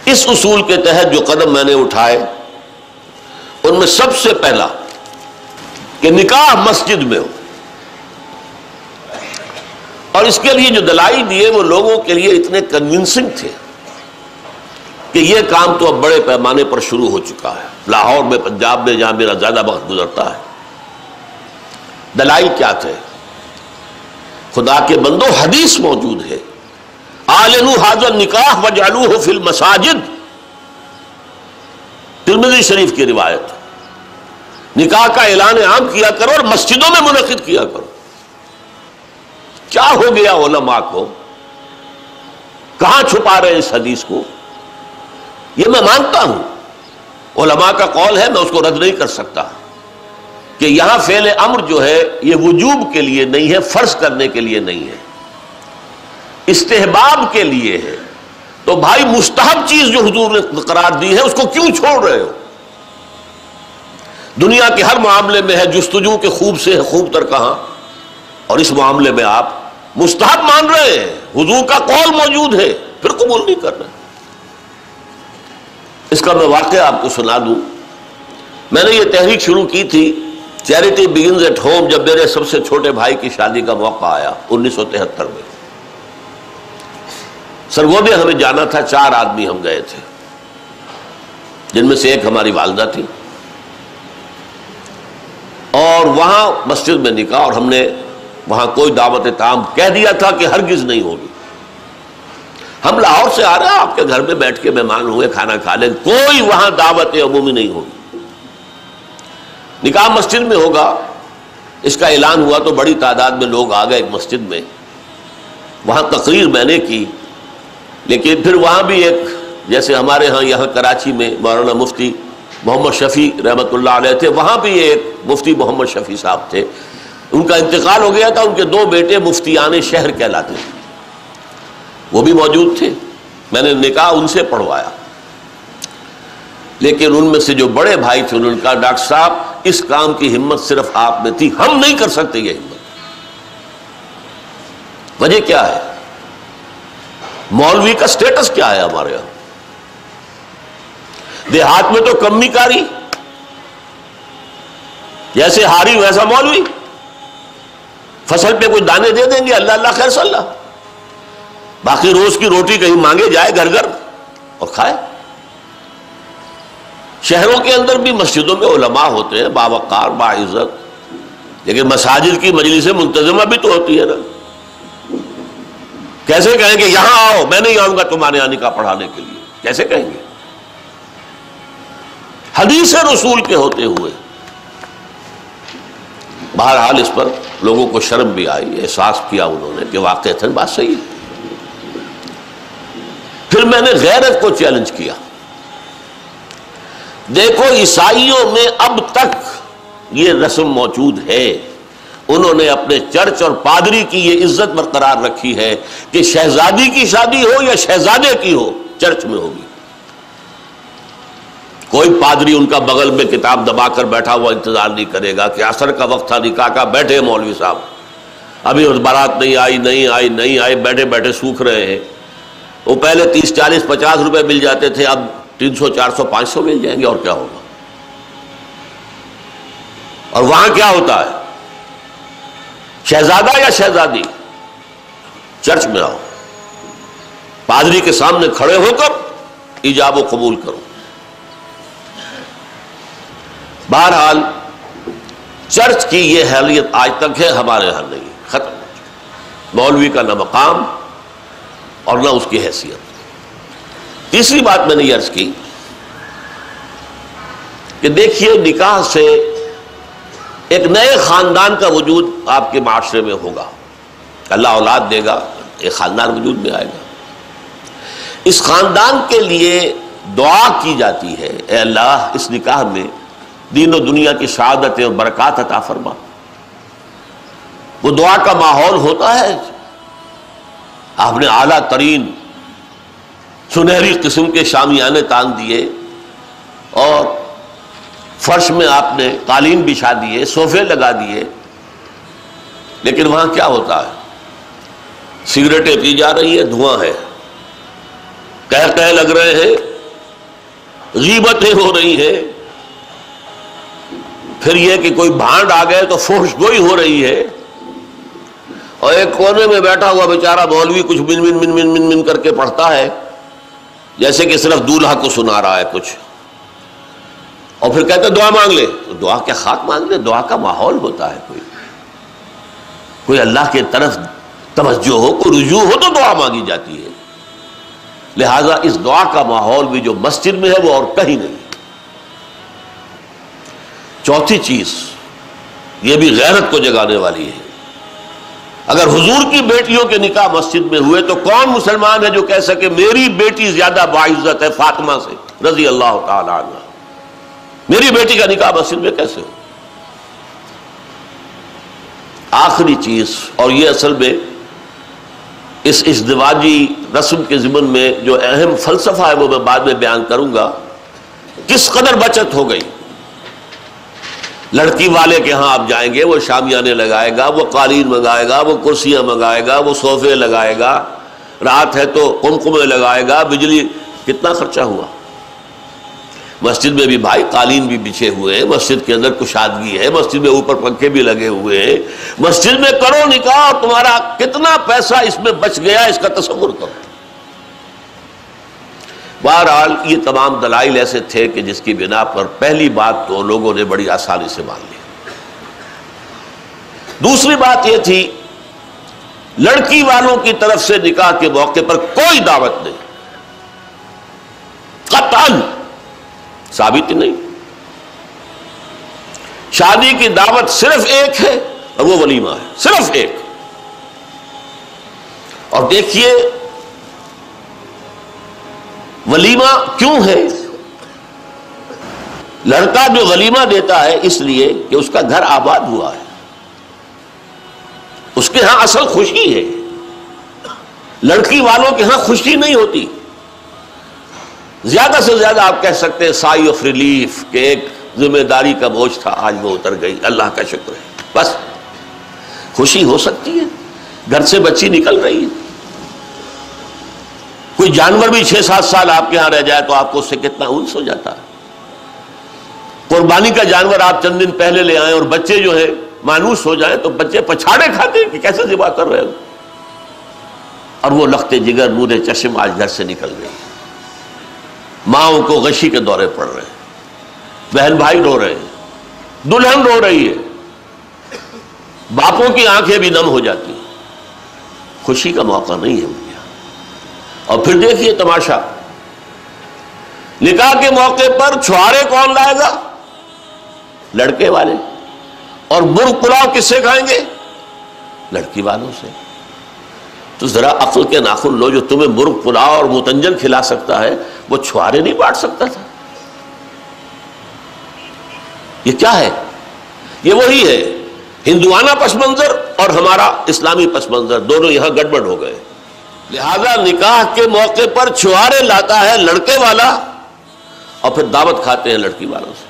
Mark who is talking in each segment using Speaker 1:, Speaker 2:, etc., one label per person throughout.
Speaker 1: اس اصول کے تحت جو قدم میں نے اٹھائے ان میں سب سے پہلا کہ نکاح مسجد میں ہو، اور اس کے لیے جو دلائل دیے وہ لوگوں کے لیے اتنے کنونسنگ تھے کہ یہ کام تو اب بڑے پیمانے پر شروع ہو چکا ہے، لاہور میں، پنجاب میں، جہاں میرا زیادہ وقت گزرتا ہے۔ دلائل کیا تھے؟ خدا کے بندو، حدیث موجود ہے، اعلنوا ھذا النکاح واجعلوہ فی المساجد، ترمذی شریف کی روایت، نکاح کا اعلان عام کیا کرو اور مسجدوں میں منعقد کیا کرو۔ کیا ہو گیا علماء کو؟ کہاں چھپا رہے ہیں اس حدیث کو؟ یہ میں مانتا ہوں، علماء کا قول ہے، میں اس کو رد نہیں کر سکتا کہ یہاں فعل امر جو ہے یہ وجوب کے لیے نہیں ہے، فرض کرنے کے لیے نہیں ہے، استحباب کے لیے ہے۔ تو بھائی مستحب چیز جو حضور نے قرار دی ہے اس کو کیوں چھوڑ رہے ہو؟ دنیا کے ہر معاملے میں ہے جستجو کے خوب سے ہے خوب تر کہاں، اور اس معاملے میں آپ مستحب مان رہے ہیں، حضور کا قول موجود ہے، پھر قبول نہیں کر رہے۔ اس کا میں واقعہ آپ کو سنا دوں۔ میں نے یہ تحریک شروع کی تھی چیریٹی بگنز ایٹ ہوم جب میرے سب سے چھوٹے بھائی کی شادی کا موقع آیا 1973 میں۔ سرگودے ہمیں جانا تھا، 4 آدمی ہم گئے تھے، جن میں سے ایک ہماری والدہ تھی، اور وہاں مسجد میں نکاح، اور ہم نے وہاں کوئی دعوت تام کہہ دیا تھا کہ ہرگز نہیں ہوگی۔ ہم لاہور سے آ رہے ہیں، آپ کے گھر میں بیٹھ کے مہمان ہوئے، کھانا کھا لیں، کوئی وہاں دعوت عمومی نہیں ہوگی، نکاح مسجد میں ہوگا۔ اس کا اعلان ہوا تو بڑی تعداد میں لوگ آ گئے ایک مسجد میں، وہاں تقریر میں نے کی، لیکن پھر وہاں بھی ایک، جیسے ہمارے ہاں یہاں کراچی میں مولانا مفتی محمد شفیع رحمۃ اللہ علیہ تھے، وہاں بھی ایک مفتی محمد شفیع صاحب تھے، ان کا انتقال ہو گیا تھا، ان کے 2 بیٹے مفتیان شہر کہلاتے تھے، وہ بھی موجود تھے، میں نے نکاح ان سے پڑھوایا۔ لیکن ان میں سے جو بڑے بھائی تھے انہوں نے کہا ڈاکٹر صاحب اس کام کی ہمت صرف آپ میں تھی، ہم نہیں کر سکتے یہ ہمت۔ وجہ کیا ہے؟ مولوی کا سٹیٹس کیا ہے ہمارے یہاں؟ دیہات میں تو کمی کاری، جیسے ہاری ویسا مولوی، فصل پہ کوئی دانے دے دیں گے، اللہ اللہ خیر صلی اللہ، باقی روز کی روٹی کہیں مانگے جائے گھر گھر اور کھائے۔ شہروں کے اندر بھی مسجدوں میں علماء ہوتے ہیں باوقار باعزت، لیکن مساجد کی مجلس منتظمہ بھی تو ہوتی ہے نا۔ کیسے کہیں گے یہاں آؤ، میں نہیں آؤں گا تمہارے یہاں نکاح پڑھانے کے لیے؟ کیسے کہیں گے؟ حدیث رسول کے ہوتے ہوئے۔ بہرحال اس پر لوگوں کو شرم بھی آئی، احساس کیا انہوں نے کہ واقعتاً بات صحیح ہے۔ پھر میں نے غیرت کو چیلنج کیا۔ دیکھو عیسائیوں میں اب تک یہ رسم موجود ہے، انہوں نے اپنے چرچ اور پادری کی یہ عزت برقرار رکھی ہے کہ شہزادی کی شادی ہو یا شہزادے کی ہو چرچ میں ہوگی۔ کوئی پادری ان کا بغل میں کتاب دبا کر بیٹھا ہوا انتظار نہیں کرے گا کہ عصر کا وقت تھا نکاح کا، بیٹھے مولوی صاحب ابھی بارات نہیں آئی، بیٹھے بیٹھے سوکھ رہے ہیں۔ وہ پہلے 30 40 50 روپے مل جاتے تھے، اب 300 400 500 مل جائیں گے، اور کیا ہوگا؟ اور وہاں کیا ہوتا ہے؟ شہزادہ یا شہزادی چرچ میں آؤ، پادری کے سامنے کھڑے ہو کر ایجاب و قبول کرو۔ بہرحال چرچ کی یہ حیثیت آج تک ہے، ہمارے ہاں نہیں، ختم۔ مولوی کا نہ مقام اور نہ اس کی حیثیت۔ تیسری بات میں نے یہ عرض کی کہ دیکھیے نکاح سے ایک نئے خاندان کا وجود آپ کے معاشرے میں ہوگا، اللہ اولاد دے گا، ایک خاندان وجود میں آئے گا۔ اس خاندان کے لیے دعا کی جاتی ہے، اے اللہ اس نکاح میں دین و دنیا کی سعادت اور برکات عطا فرما۔ وہ دعا کا ماحول ہوتا ہے، آپ نے اعلیٰ ترین سنہری قسم کے شامیانے تان دیے، اور فرش میں آپ نے قالین بچھا دیے، صوفے لگا دیے، لیکن وہاں کیا ہوتا ہے؟ سگریٹیں پی جا رہی ہیں، دھواں ہے، کہہ لگ رہے ہیں، غیبتیں ہو رہی ہیں، پھر یہ کہ کوئی بھانڈ آ گئے تو فحش گوئی ہو رہی ہے، اور ایک کونے میں بیٹھا ہوا بیچارہ مولوی کچھ من من من من من من کر کے پڑھتا ہے، جیسے کہ صرف دولہا کو سنا رہا ہے کچھ، اور پھر کہتے دعا مانگ لے. تو دعا کیا خاک مانگ لے؟ دعا کا ماحول ہوتا ہے، کوئی اللہ کے طرف توجہ ہو، کوئی رجوع ہو تو دعا مانگی جاتی ہے. لہذا اس دعا کا ماحول بھی جو مسجد میں ہے وہ اور کہیں نہیں. چوتھی چیز یہ بھی غیرت کو جگانے والی ہے. اگر حضور کی بیٹیوں کے نکاح مسجد میں ہوئے تو کون مسلمان ہے جو کہہ سکے میری بیٹی زیادہ باعزت ہے فاطمہ سے رضی اللہ تعالی عنہ؟ میری بیٹی کا نکاح مسجد میں کیسے ہو؟ آخری چیز، اور یہ اصل میں اس ازدواجی رسم کے ضمن میں جو اہم فلسفہ ہے وہ میں بعد میں بیان کروں گا. کس قدر بچت ہو گئی. لڑکی والے کے ہاں آپ جائیں گے، وہ شامیانے لگائے گا، وہ قالین منگائے گا، وہ کرسیاں منگائے گا، وہ صوفے لگائے گا، رات ہے تو قمقمے لگائے گا، بجلی. کتنا خرچہ ہوا. مسجد میں بھی بھائی قالین بھی بچھے ہوئے ہیں، مسجد کے اندر کشادگی ہے، مسجد میں اوپر پنکھے بھی لگے ہوئے ہیں. مسجد میں کرو نکاح اور تمہارا کتنا پیسہ اس میں بچ گیا اس کا تصور کرو. بہرحال یہ تمام دلائل ایسے تھے کہ جس کی بنا پر پہلی بات تو لوگوں نے بڑی آسانی سے مان لی. دوسری بات یہ تھی لڑکی والوں کی طرف سے نکاح کے موقع پر کوئی دعوت نہیں، قطعاً ثابت نہیں. شادی کی دعوت صرف ایک ہے اور وہ ولیمہ ہے، صرف ایک. اور دیکھیے ولیمہ کیوں ہے؟ لڑکا جو ولیمہ دیتا ہے اس لیے کہ اس کا گھر آباد ہوا ہے، اس کے ہاں اصل خوشی ہے. لڑکی والوں کے ہاں خوشی نہیں ہوتی. زیادہ سے زیادہ آپ کہہ سکتے ہیں سائی آف ریلیف، کہ ایک ذمہ داری کا بوجھ تھا آج وہ اتر گئی، اللہ کا شکر ہے. بس خوشی ہو سکتی ہے، گھر سے بچی نکل رہی ہے. کوئی جانور بھی 6-7 سال آپ کے ہاں رہ جائے تو آپ کو اس سے کتنا انس ہو جاتا ہے. قربانی کا جانور آپ چند دن پہلے لے آئیں اور بچے جو ہے مانوس ہو جائیں تو بچے پچھاڑے کھاتے ہیں کہ کیسے ذبح کر رہے ہو. اور وہ لخت جگر نور چشم آج گھر سے نکل گئی. ماؤں کو غشی کے دورے پڑ رہے ہیں، بہن بھائی رو رہے ہیں، دلہن رو رہی ہے، باپوں کی آنکھیں بھی نم ہو جاتی ہیں. خوشی کا موقع نہیں ہے. اور پھر دیکھیے تماشا، نکاح کے موقع پر چھوارے کون لائے گا؟ لڑکے والے. اور مرغ پلاؤ کس سے کھائیں گے؟ لڑکی والوں سے. تو ذرا عقل کے ناخن لو، جو تمہیں مرغ پلاؤ اور متنجن کھلا سکتا ہے وہ چھوارے نہیں بانٹ سکتا تھا. یہ کیا ہے؟ یہ وہی ہے ہندوانہ پس منظر اور ہمارا اسلامی پس منظر، دونوں یہاں گڑبڑ ہو گئے. لہذا نکاح کے موقع پر چھوارے لاتا ہے لڑکے والا اور پھر دعوت کھاتے ہیں لڑکی والوں سے.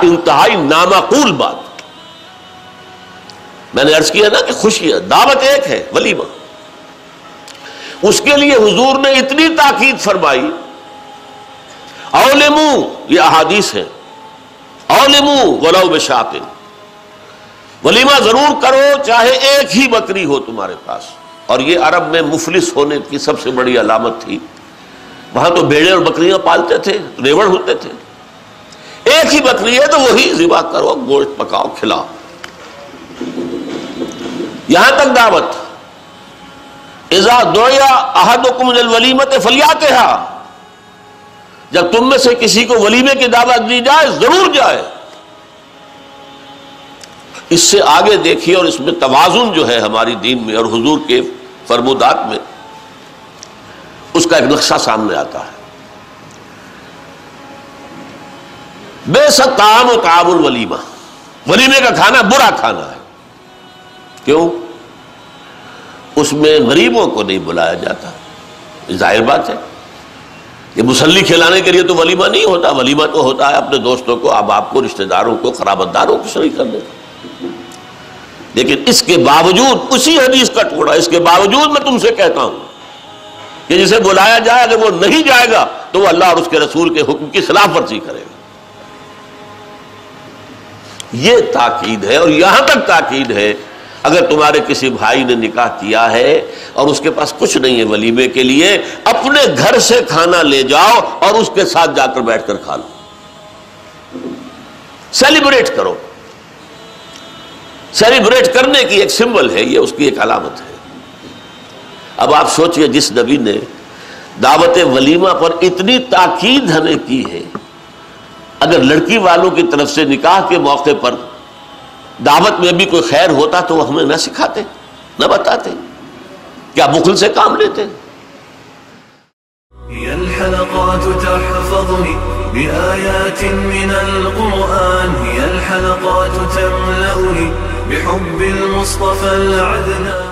Speaker 1: انتہائی نامعقول بات. میں نے عرض کیا نا کہ خوشی ہے، دعوت ایک ہے ولیمہ. اس کے لیے حضور نے اتنی تاکید فرمائی. اولموا، یہ احادیث ہے، اولموا ولو بشاۃ، ولیمہ ضرور کرو چاہے ایک ہی بکری ہو تمہارے پاس. اور یہ عرب میں مفلس ہونے کی سب سے بڑی علامت تھی. وہاں تو بھیڑیں اور بکریاں پالتے تھے، ریوڑ ہوتے تھے. ایک ہی بکری ہے تو وہی ذبح کرو، گوشت پکاؤ، کھلاؤ. یہاں تک دعوت اذا دعی احدکم للولیمۃ فلیاتها، جب تم میں سے کسی کو ولیمے کی دعوت دی جائے ضرور جائے. اس سے آگے دیکھیے، اور اس میں توازن جو ہے ہماری دین میں اور حضور کے فرمودات میں، اس کا ایک نقشہ سامنے آتا ہے. بئس الطعام طعام الولیمہ، ولیمے کا کھانا برا کھانا ہے. کیوں؟ اس میں غریبوں کو نہیں بلایا جاتا. ظاہر بات ہے، یہ مسلی کھلانے کے لیے تو ولیمہ نہیں ہوتا. ولیمہ تو ہوتا ہے اپنے دوستوں کو، احباب کو، رشتہ داروں کو، قرابت داروں کو شریک کرنے کا. لیکن اس کے باوجود، اسی حدیث کا ٹکڑا، اس کے باوجود میں تم سے کہتا ہوں کہ جسے بلایا جائے اگر وہ نہیں جائے گا تو وہ اللہ اور اس کے رسول کے حکم کی خلاف ورزی کرے گا. یہ تاکید ہے. اور یہاں تک تاکید ہے اگر تمہارے کسی بھائی نے نکاح کیا ہے اور اس کے پاس کچھ نہیں ہے ولیمے کے لیے، اپنے گھر سے کھانا لے جاؤ اور اس کے ساتھ جا کر بیٹھ کر کھا لو، سیلیبریٹ کرو. سیلیبریٹ کرنے کی ایک سمبل ہے یہ، اس کی ایک علامت ہے. اب آپ سوچئے جس نبی نے دعوت ولیمہ پر اتنی تاکید ہمیں کی ہے، اگر لڑکی والوں کی طرف سے نکاح کے موقع پر دعوت میں بھی کوئی خیر ہوتا تو وہ ہمیں نہ سکھاتے، نہ بتاتے، کیا بخل سے کام لیتے؟
Speaker 2: هي الحلقات تحفظني بآيات من القرآن، هي الحلقات تملأني بحب المصطفى العدنان.